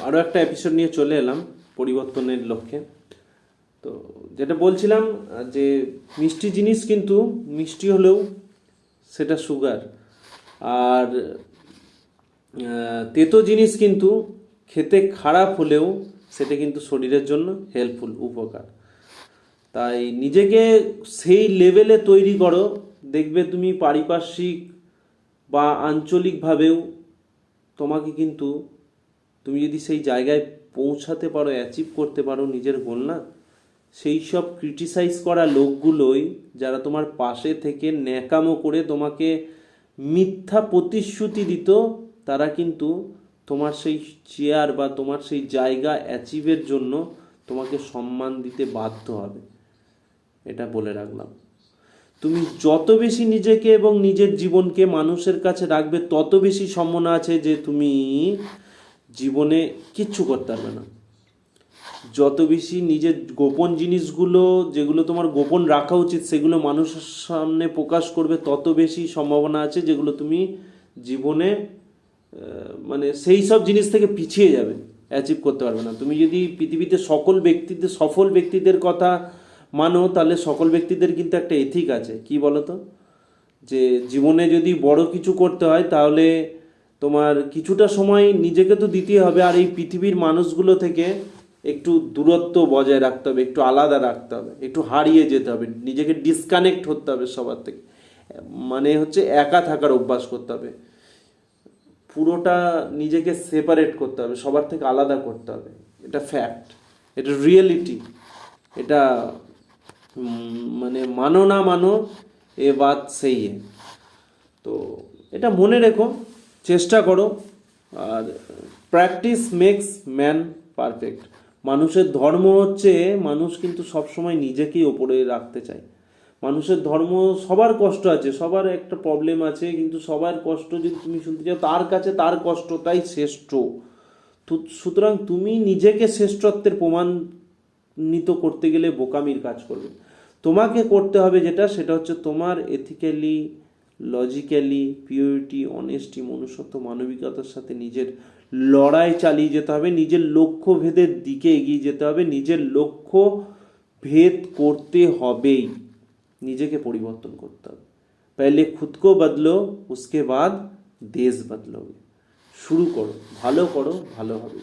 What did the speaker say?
আরও একটা এপিসোড নিয়ে চলে এলাম পরিবর্তনের লক্ষ্যে। তো যেটা বলছিলাম যে মিষ্টি জিনিস কিন্তু মিষ্টি হলেও সেটা সুগার, আর তেতো জিনিস কিন্তু খেতে খারাপ হলেও সেটা কিন্তু শরীরের জন্য হেল্পফুল, উপকার। তাই নিজেকে সেই লেভেলে তৈরি করো, দেখবে তুমি পারিপার্শ্বিক বা আঞ্চলিকভাবেও তোমাকে কিন্তু, তুমি যদি সেই জায়গায় পৌঁছাতে পারো, অ্যাচিভ করতে পারো নিজের গোল, না সেই সব ক্রিটিসাইজ করা লোকগুলোই, যারা তোমার পাশে থেকে ন্যাকামো করে তোমাকে মিথ্যা প্রতিশ্রুতি দিত, তারা কিন্তু তোমার সেই চেয়ার বা তোমার সেই জায়গা অ্যাচিভের জন্য তোমাকে সম্মান দিতে বাধ্য হবে। এটা বলে রাখলাম। তুমি যত বেশি নিজেকে এবং নিজের জীবনকে মানুষের কাছে রাখবে, তত বেশি সম্ভাবনা আছে যে তুমি জীবনে কিচ্ছু করতে পারবে না। যত বেশি নিজের গোপন জিনিসগুলো, যেগুলো তোমার গোপন রাখা উচিত, সেগুলো মানুষের সামনে প্রকাশ করবে, তত বেশি সম্ভাবনা আছে যেগুলো তুমি জীবনে মানে সেই সব জিনিস থেকে পিছিয়ে যাবে, অ্যাচিভ করতে পারবে না। তুমি যদি পৃথিবীতে সকল ব্যক্তিদের, সফল ব্যক্তিদের কথা মানো, তাহলে সকল ব্যক্তিদের কিন্তু একটা এথিক আছে। কি বলো তো, যে জীবনে যদি বড় কিছু করতে হয়, তাহলে তোমার কিছুটা সময় নিজেকে তো দিতেই হবে, আর এই পৃথিবীর মানুষগুলো থেকে একটু দূরত্ব বজায় রাখতে হবে, একটু আলাদা রাখতে হবে, একটু হারিয়ে যেতে হবে, নিজেকে ডিসকানেক্ট হতে হবে সবার থেকে। মানে হচ্ছে একা থাকার অভ্যাস করতে হবে, পুরোটা নিজেকে সেপারেট করতে হবে, সবার থেকে আলাদা করতে হবে। এটা ফ্যাক্ট, এটা রিয়েলিটি। এটা মানে মানো না মানো, এ বাত সেই है। তো এটা মনে রেখো, চেষ্টা করো। আর প্র্যাকটিস মেক্স ম্যান পারফেক্ট। মানুষের ধর্ম হচ্ছে, মানুষ কিন্তু সবসময় নিজেকেই ওপরে রাখতে চায়। মানুষের ধর্ম, সবার কষ্ট আছে, সবার একটা প্রবলেম আছে, কিন্তু সবার কষ্ট যদি তুমি শুনতে চাও, তার কাছে তার কষ্টটাই শ্রেষ্ঠ। সুতরাং তুমি নিজেকে শ্রেষ্ঠত্বের প্রমাণিত করতে গেলে বোকামির কাজ করবে। তোমাকে করতে হবে যেটা, সেটা হচ্ছে তোমার এথিক্যালি, লজিক্যালি, পিউরিটি, অনেস্টি, মনুষ্যত্ব, মানবিকতার সাথে নিজের লড়াই চালিয়ে যেতে হবে, নিজের লক্ষ্য ভেদের দিকে এগিয়ে যেতে হবে, নিজের লক্ষ্য ভেদ করতে হবেই, নিজেকে পরিবর্তন করতে হবে। পহলে খুদ কো বদলো, উসকে বাদ দেশ বদলোগে। শুরু করো, ভালো হবে।